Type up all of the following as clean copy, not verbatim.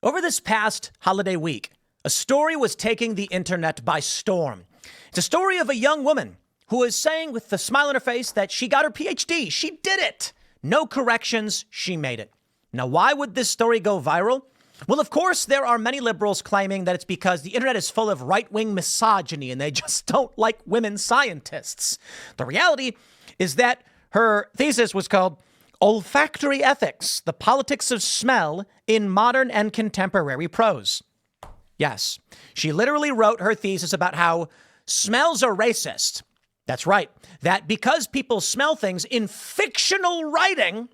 Over this past holiday week, a story was taking the internet by storm. It's a story of a young woman who is saying with a smile on her face that she got her PhD. She did it. No corrections. She made it. Now, why would this story go viral? Well, of course, there are many liberals claiming that it's because the internet is full of right-wing misogyny and they just don't like women scientists. The reality is that her thesis was called Olfactory Ethics, the Politics of Smell in Modern and Contemporary Prose. Yes, she literally wrote her thesis about how smells are racist. That's right, that because people smell things in fictional writing,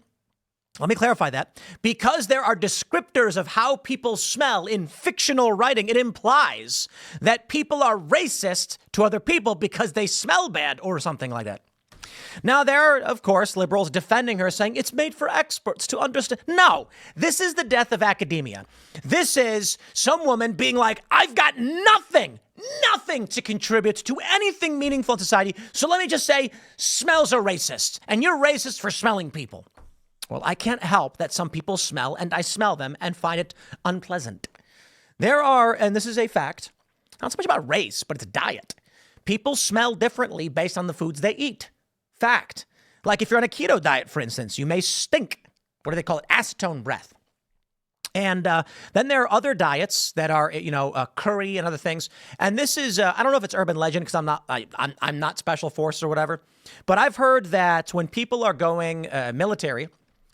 let me clarify that, because there are descriptors of how people smell in fictional writing, it implies that people are racist to other people because they smell bad or something like that. Now, there are, of course, liberals defending her, saying it's made for experts to understand. No, this is the death of academia. This is some woman being like, I've got nothing to contribute to anything meaningful in society. So let me just say, smells are racist, and you're racist for smelling people. Well, I can't help that some people smell, and I smell them and find it unpleasant. There are, and this is a fact, not so much about race, but it's a diet. People smell differently based on the foods they eat. Fact. Like if you're on a keto diet, for instance, you may stink. What do they call it? Acetone breath. And then there are other diets that are, curry and other things. And this is, I don't know if it's urban legend because I'm not special forces or whatever. But I've heard that when people are going military,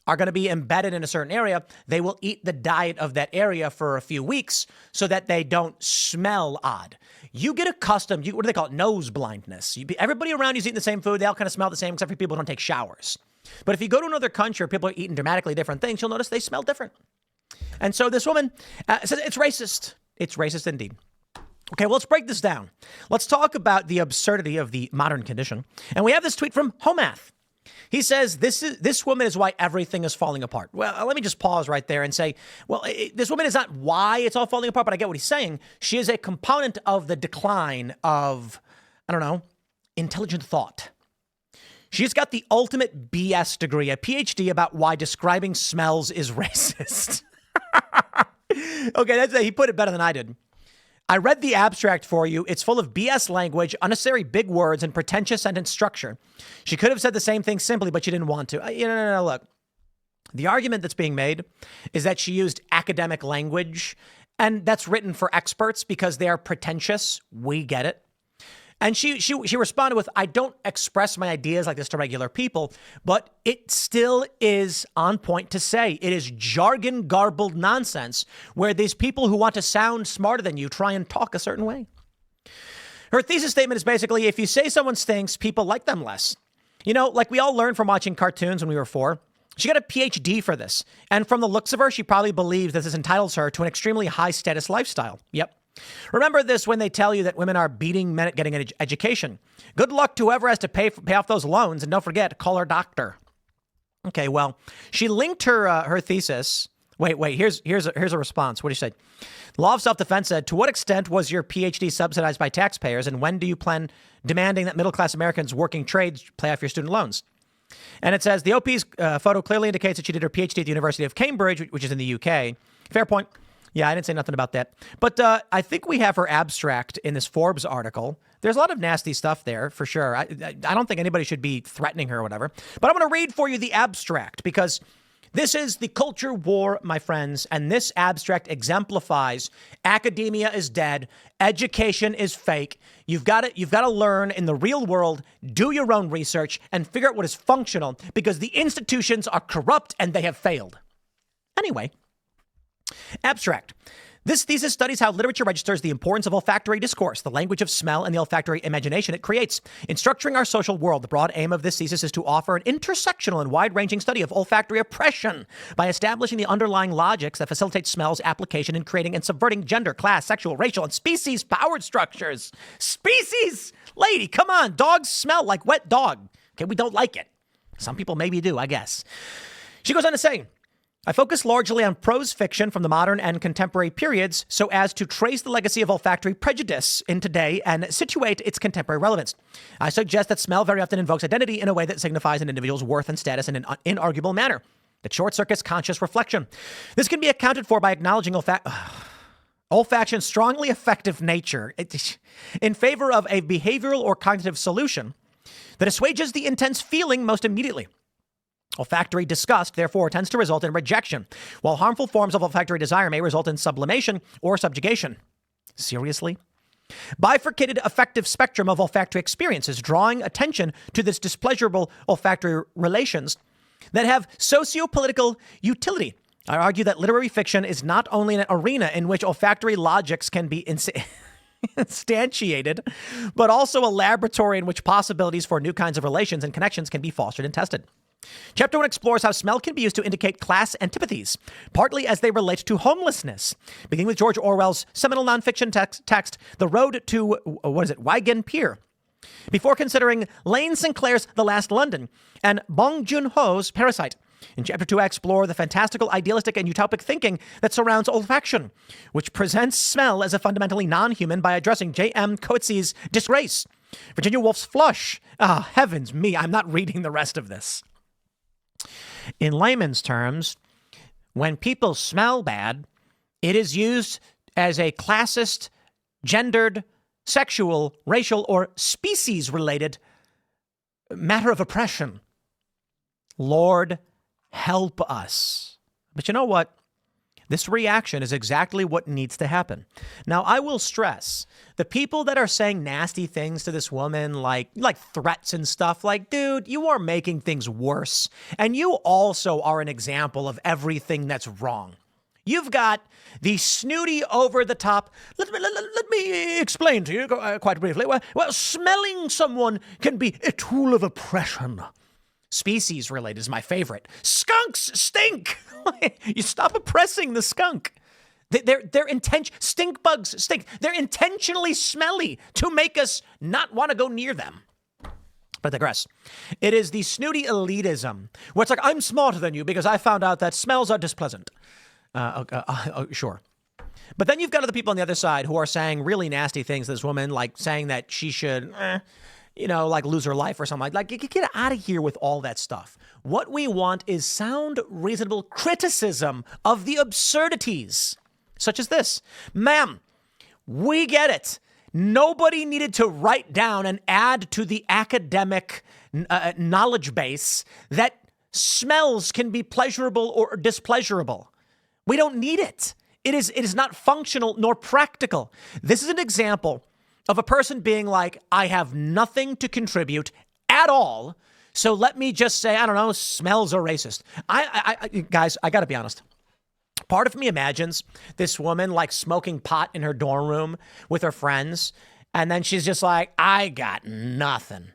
are going to be embedded in a certain area, they will eat the diet of that area for a few weeks so that they don't smell odd. You get accustomed, what do they call it? Nose blindness. Everybody around you's eating the same food. They all kind of smell the same, except for people who don't take showers. But if you go to another country where people are eating dramatically different things, you'll notice they smell different. And so this woman says it's racist. It's racist indeed. Okay, well, let's break this down. Let's talk about the absurdity of the modern condition. And we have this tweet from Homath. He says, this woman is why everything is falling apart. Well, let me just pause right there and say, well, this woman is not why it's all falling apart, but I get what he's saying. She is a component of the decline of, intelligent thought. She's got the ultimate BS degree, a PhD about why describing smells is racist. Okay, he put it better than I did. I read the abstract for you. It's full of BS language, unnecessary big words, and pretentious sentence structure. She could have said the same thing simply, but she didn't want to. No. Look, the argument that's being made is that she used academic language, and that's written for experts because they are pretentious. We get it. And she responded with, I don't express my ideas like this to regular people, but it still is on point to say it is jargon garbled nonsense where these people who want to sound smarter than you try and talk a certain way. Her thesis statement is basically, if you say someone stinks, people like them less. Like we all learned from watching cartoons when we were 4. She got a PhD for this. And from the looks of her, she probably believes that this entitles her to an extremely high status lifestyle. Yep. Remember this when they tell you that women are beating men at getting an education. Good luck to whoever has to pay off those loans. And don't forget, call her doctor. Okay, well, she linked her thesis. Wait, here's a response. What do you say? Law of Self-Defense said, to what extent was your PhD subsidized by taxpayers? And when do you plan demanding that middle-class Americans working trades pay off your student loans? And it says, the OP's photo clearly indicates that she did her PhD at the University of Cambridge, which is in the UK. Fair point. Yeah, I didn't say nothing about that. But I think we have her abstract in this Forbes article. There's a lot of nasty stuff there, for sure. I don't think anybody should be threatening her or whatever. But I'm going to read for you the abstract because this is the culture war, my friends. And this abstract exemplifies academia is dead. Education is fake. You've got to learn in the real world, do your own research, and figure out what is functional because the institutions are corrupt and they have failed. Anyway. Abstract. This thesis studies how literature registers the importance of olfactory discourse, the language of smell, and the olfactory imagination it creates. In structuring our social world, the broad aim of this thesis is to offer an intersectional and wide-ranging study of olfactory oppression by establishing the underlying logics that facilitate smell's application in creating and subverting gender, class, sexual, racial, and species-powered structures. Species! Lady, come on. Dogs smell like wet dog. Okay, we don't like it. Some people maybe do, I guess. She goes on to say, I focus largely on prose fiction from the modern and contemporary periods so as to trace the legacy of olfactory prejudice in today and situate its contemporary relevance. I suggest that smell very often invokes identity in a way that signifies an individual's worth and status in an inarguable manner. that short circuits conscious reflection. This can be accounted for by acknowledging olfaction's strongly effective nature in favor of a behavioral or cognitive solution that assuages the intense feeling most immediately. Olfactory disgust, therefore, tends to result in rejection, while harmful forms of olfactory desire may result in sublimation or subjugation. Seriously? Bifurcated affective spectrum of olfactory experiences, drawing attention to this displeasurable olfactory relations that have socio-political utility. I argue that literary fiction is not only an arena in which olfactory logics can be instantiated, but also a laboratory in which possibilities for new kinds of relations and connections can be fostered and tested. Chapter 1 explores how smell can be used to indicate class antipathies, partly as they relate to homelessness, beginning with George Orwell's seminal nonfiction text, The Road to, Wigan Pier, before considering Lane Sinclair's The Last London and Bong Joon-ho's Parasite. In Chapter 2, I explore the fantastical, idealistic, and utopic thinking that surrounds olfaction, which presents smell as a fundamentally non-human by addressing J.M. Coetzee's Disgrace, Virginia Woolf's Flush. Heavens me, I'm not reading the rest of this. In layman's terms, when people smell bad, it is used as a classist, gendered, sexual, racial, or species-related matter of oppression. Lord, help us. But you know what? This reaction is exactly what needs to happen. Now, I will stress, the people that are saying nasty things to this woman, like threats and stuff, like, dude, you are making things worse. And you also are an example of everything that's wrong. You've got the snooty, over-the-top, let me explain to you quite briefly. Well, smelling someone can be a tool of oppression. Species-related is my favorite. Skunks stink. You stop oppressing the skunk. Stink bugs stink. They're intentionally smelly to make us not want to go near them. But I digress. It is the snooty elitism where it's like, I'm smarter than you because I found out that smells are displeasant. Sure. But then you've got other people on the other side who are saying really nasty things to this woman, like saying that she should, lose her life or something. Like, get out of here with all that stuff. What we want is sound, reasonable criticism of the absurdities, such as this. Ma'am, we get it. Nobody needed to write down and add to the academic knowledge base that smells can be pleasurable or displeasurable. We don't need it. It is not functional nor practical. This is an example of a person being like, I have nothing to contribute at all, so let me just say, I don't know, smells are racist. Guys, I gotta be honest. Part of me imagines this woman like smoking pot in her dorm room with her friends, and then she's just like, I got nothing.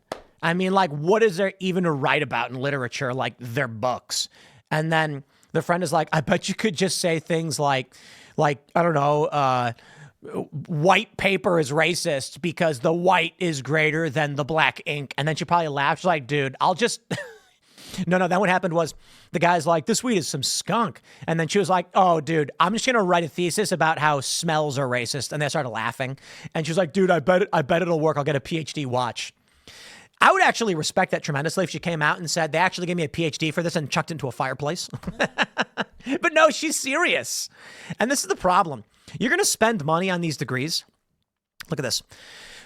I mean, like, what is there even to write about in literature, like their books? And then the friend is like, I bet you could just say things like, I don't know, white paper is racist because the white is greater than the black ink. And then she probably laughed. She's like, dude, I'll just... No, then what happened was the guy's like, this weed is some skunk. And then she was like, oh, dude, I'm just going to write a thesis about how smells are racist. And they started laughing. And she was like, dude, I bet it'll work. I'll get a PhD, watch. I would actually respect that tremendously if she came out and said, they actually gave me a PhD for this and chucked it into a fireplace. But no, she's serious. And this is the problem. You're going to spend money on these degrees. Look at this.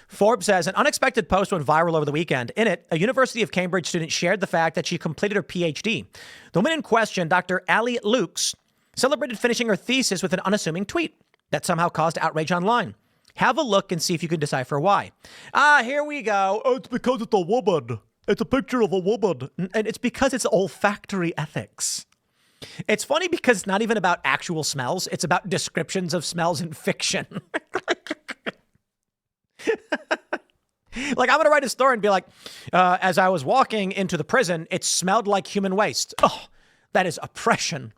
Forbes says an unexpected post went viral over the weekend. In it, a University of Cambridge student shared the fact that she completed her PhD. The woman in question, Dr. Ali Lukes, celebrated finishing her thesis with an unassuming tweet that somehow caused outrage online. Have a look and see if you can decipher why. Here we go. Oh, it's because it's a woman. It's a picture of a woman. And it's because it's olfactory ethics. It's funny because it's not even about actual smells. It's about descriptions of smells in fiction. Like, I'm going to write a story and be like, as I was walking into the prison, it smelled like human waste. Oh, that is oppression.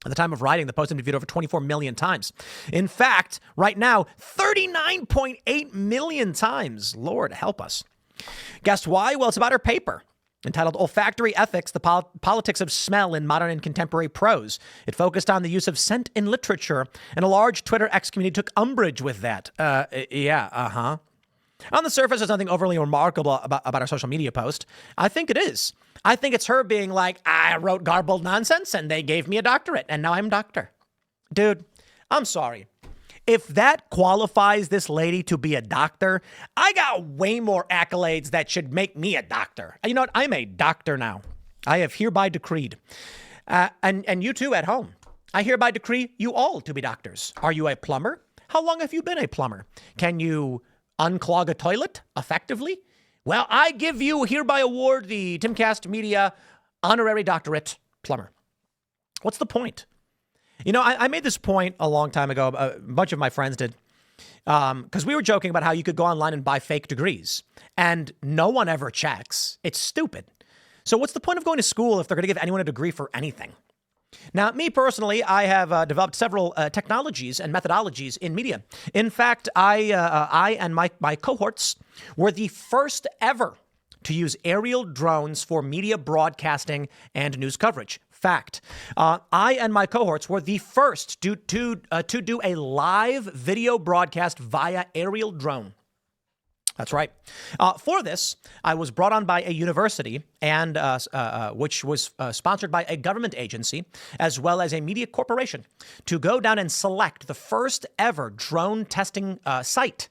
At the time of writing, the post had been viewed over 24 million times. In fact, right now, 39.8 million times. Lord, help us. Guess why? Well, it's about her paper entitled Olfactory Ethics, the Politics of Smell in Modern and Contemporary Prose. It focused on the use of scent in literature, and a large Twitter X community took umbrage with that. On the surface, there's nothing overly remarkable about our social media post. I think it is. I think it's her being like, I wrote garbled nonsense and they gave me a doctorate and now I'm a doctor. Dude, I'm sorry. If that qualifies this lady to be a doctor, I got way more accolades that should make me a doctor. You know what? I'm a doctor now. I have hereby decreed. And you too at home. I hereby decree you all to be doctors. Are you a plumber? How long have you been a plumber? Can you unclog a toilet effectively? Well, I give you hereby award the Timcast Media honorary doctorate plumber. What's the point? You know, I made this point a long time ago. A bunch of my friends did. Because we were joking about how you could go online and buy fake degrees. And no one ever checks. It's stupid. So what's the point of going to school if they're going to give anyone a degree for anything? Now, me personally, I have developed several technologies and methodologies in media. In fact, I and my cohorts were the first ever to use aerial drones for media broadcasting and news coverage. Fact. I and my cohorts were the first to do a live video broadcast via aerial drone. That's right. For this, I was brought on by a university and which was sponsored by a government agency as well as a media corporation to go down and select the first ever drone testing site.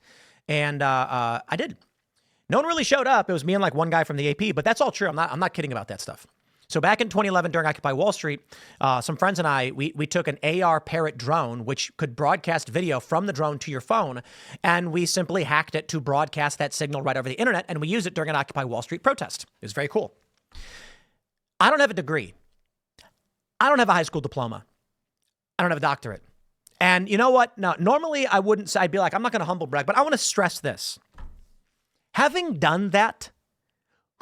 And I did. No one really showed up. It was me and like one guy from the AP, but that's all true. I'm not kidding about that stuff. So back in 2011 during Occupy Wall Street, some friends and I, we took an AR Parrot drone, which could broadcast video from the drone to your phone. And we simply hacked it to broadcast that signal right over the internet. And we used it during an Occupy Wall Street protest. It was very cool. I don't have a degree. I don't have a high school diploma. I don't have a doctorate. And you know what? Now, normally I wouldn't say, I'd be like, I'm not going to humble brag, but I want to stress this. Having done that,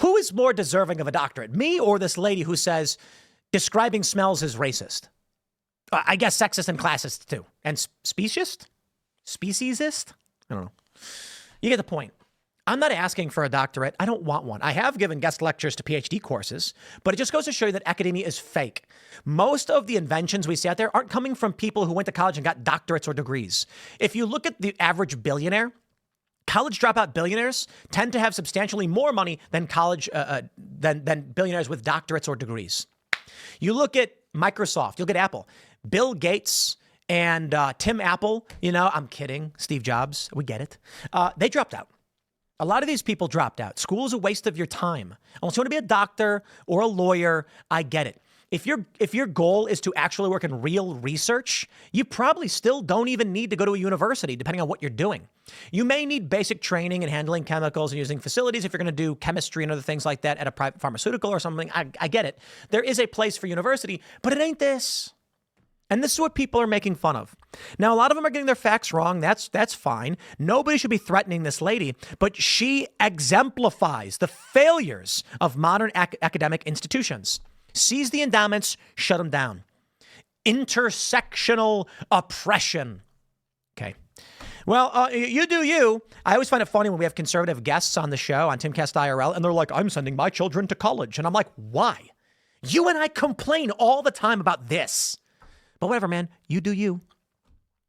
who is more deserving of a doctorate, me or this lady who says describing smells is racist? I guess sexist and classist too. And speciesist? Speciesist? I don't know. You get the point. I'm not asking for a doctorate. I don't want one. I have given guest lectures to PhD courses, but it just goes to show you that academia is fake. Most of the inventions we see out there aren't coming from people who went to college and got doctorates or degrees. If you look at the average billionaire, college dropout billionaires tend to have substantially more money than than billionaires with doctorates or degrees. You look at Microsoft, you'll get Apple, Bill Gates and Tim Apple. You know, I'm kidding. Steve Jobs, we get it. They dropped out. A lot of these people dropped out. School is a waste of your time. Unless you want to be a doctor or a lawyer, I get it. If your goal is to actually work in real research, you probably still don't even need to go to a university, depending on what you're doing. You may need basic training in handling chemicals and using facilities if you're going to do chemistry and other things like that at a private pharmaceutical or something. I get it. There is a place for university, but it ain't this. And this is what people are making fun of. Now, a lot of them are getting their facts wrong. That's fine. Nobody should be threatening this lady, but she exemplifies the failures of modern academic institutions. Seize the endowments, shut them down. Intersectional oppression. Okay. Well, you do you. I always find it funny when we have conservative guests on the show on Timcast IRL, and they're like, I'm sending my children to college. And I'm like, why? You and I complain all the time about this. But whatever, man. You do you.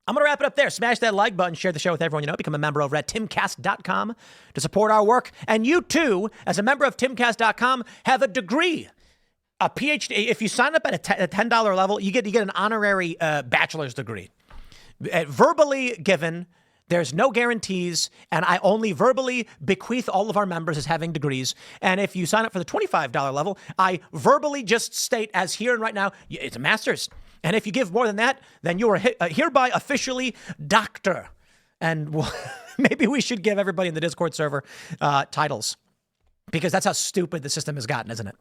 I'm going to wrap it up there. Smash that like button, share the show with everyone you know, become a member over at timcast.com to support our work. And you too, as a member of timcast.com, have a degree. A PhD, if you sign up at a $10 level, you get an honorary bachelor's degree. Verbally given, there's no guarantees, and I only verbally bequeath all of our members as having degrees. And if you sign up for the $25 level, I verbally just state as here and right now, it's a master's. And if you give more than that, then you are hereby officially doctor. And maybe we should give everybody in the Discord server titles, because that's how stupid the system has gotten, isn't it?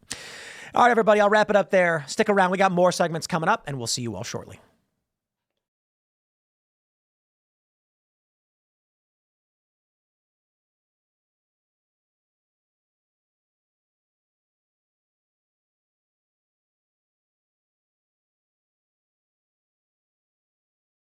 All right, everybody, I'll wrap it up there. Stick around. We got more segments coming up, and we'll see you all shortly.